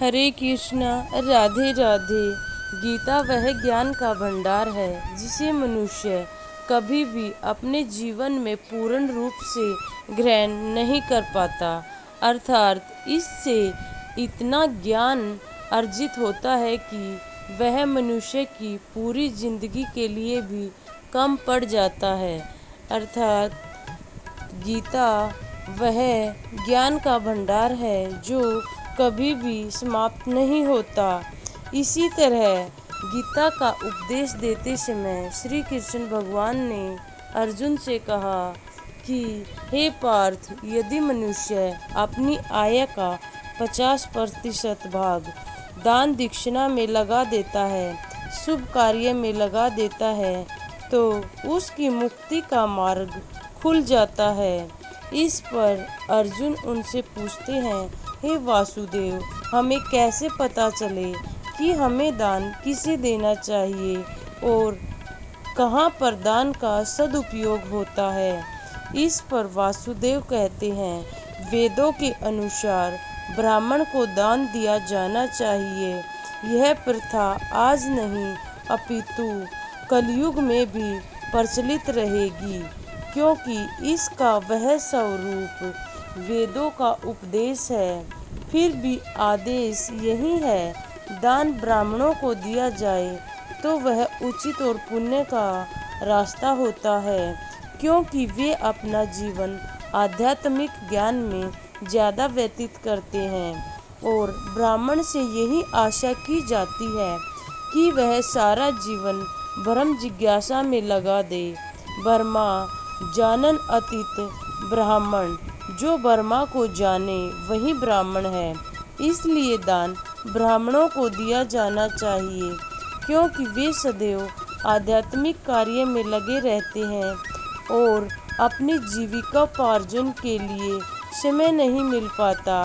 हरे कृष्णा, राधे राधे। गीता वह ज्ञान का भंडार है जिसे मनुष्य कभी भी अपने जीवन में पूर्ण रूप से ग्रहण नहीं कर पाता। अर्थात इससे इतना ज्ञान अर्जित होता है कि वह मनुष्य की पूरी जिंदगी के लिए भी कम पड़ जाता है। अर्थात गीता वह ज्ञान का भंडार है जो कभी भी समाप्त नहीं होता। इसी तरह गीता का उपदेश देते समय श्री कृष्ण भगवान ने अर्जुन से कहा कि हे पार्थ, यदि मनुष्य अपनी आय का 50% भाग दान दक्षिणा में लगा देता है, शुभ कार्य में लगा देता है, तो उसकी मुक्ति का मार्ग खुल जाता है। इस पर अर्जुन उनसे पूछते हैं, हे वासुदेव, हमें कैसे पता चले कि हमें दान किसे देना चाहिए और कहाँ पर दान का सदुपयोग होता है। इस पर वासुदेव कहते हैं, वेदों के अनुसार ब्राह्मण को दान दिया जाना चाहिए। यह प्रथा आज नहीं अपितु कलयुग में भी प्रचलित रहेगी, क्योंकि इसका वह स्वरूप वेदों का उपदेश है। फिर भी आदेश यही है, दान ब्राह्मणों को दिया जाए तो वह उचित और पुण्य का रास्ता होता है, क्योंकि वे अपना जीवन आध्यात्मिक ज्ञान में ज़्यादा व्यतीत करते हैं और ब्राह्मण से यही आशा की जाती है कि वह सारा जीवन ब्रह्म जिज्ञासा में लगा दे। ब्रह्मा जानन अतीत ब्राह्मण, जो ब्रह्मा को जाने वही ब्राह्मण है। इसलिए दान ब्राह्मणों को दिया जाना चाहिए, क्योंकि वे सदैव आध्यात्मिक कार्य में लगे रहते हैं और अपनी जीविकोपार्जन के लिए समय नहीं मिल पाता।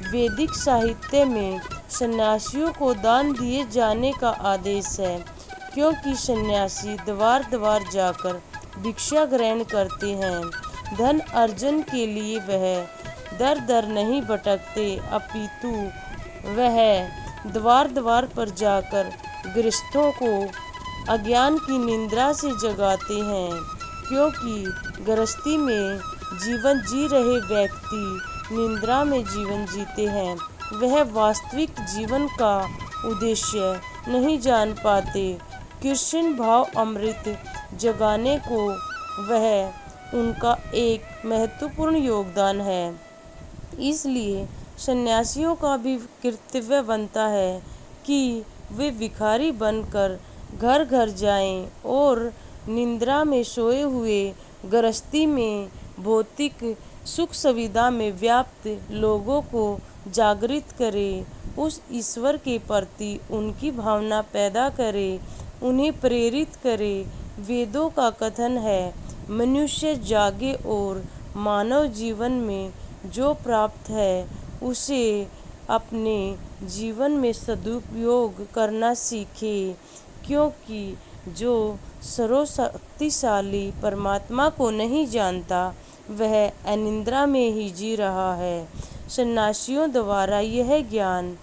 वैदिक साहित्य में सन्यासियों को दान दिए जाने का आदेश है, क्योंकि सन्यासी द्वार द्वार जाकर भिक्षा ग्रहण करते हैं। धन अर्जन के लिए वह दर दर नहीं भटकते, अपितु वह द्वार द्वार पर जाकर गृहस्थों को अज्ञान की निद्रा से जगाते हैं, क्योंकि गृहस्थी में जीवन जी रहे व्यक्ति निद्रा में जीवन जीते हैं। वह वास्तविक जीवन का उद्देश्य नहीं जान पाते। कृष्ण भाव अमृत जगाने को वह उनका एक महत्वपूर्ण योगदान है। इसलिए सन्यासियों का भी कर्तव्य बनता है कि वे भिखारी बनकर घर घर जाएं और निद्रा में सोए हुए गृहस्थी में भौतिक सुख सुविधा में व्याप्त लोगों को जागृत करें, उस ईश्वर के प्रति उनकी भावना पैदा करें, उन्हें प्रेरित करें। वेदों का कथन है, मनुष्य जागे और मानव जीवन में जो प्राप्त है उसे अपने जीवन में सदुपयोग करना सीखे, क्योंकि जो सर्वशक्तिशाली परमात्मा को नहीं जानता वह अनिद्रा में ही जी रहा है। सन्यासियों द्वारा यह ज्ञान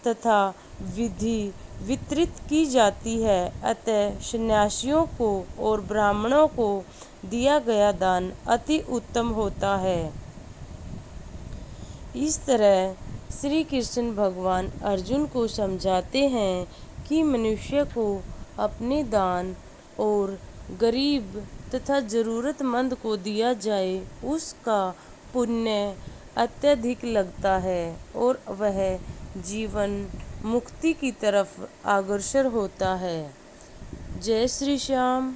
तथा विधि वितरित की जाती है, अतः सन्यासियों को और ब्राह्मणों को दिया गया दान अति उत्तम होता है। इस तरह श्री कृष्ण भगवान अर्जुन को समझाते हैं कि मनुष्य को अपने दान और गरीब तथा ज़रूरतमंद को दिया जाए, उसका पुण्य अत्यधिक लगता है और वह जीवन मुक्ति की तरफ अग्रसर होता है। जय श्री श्याम।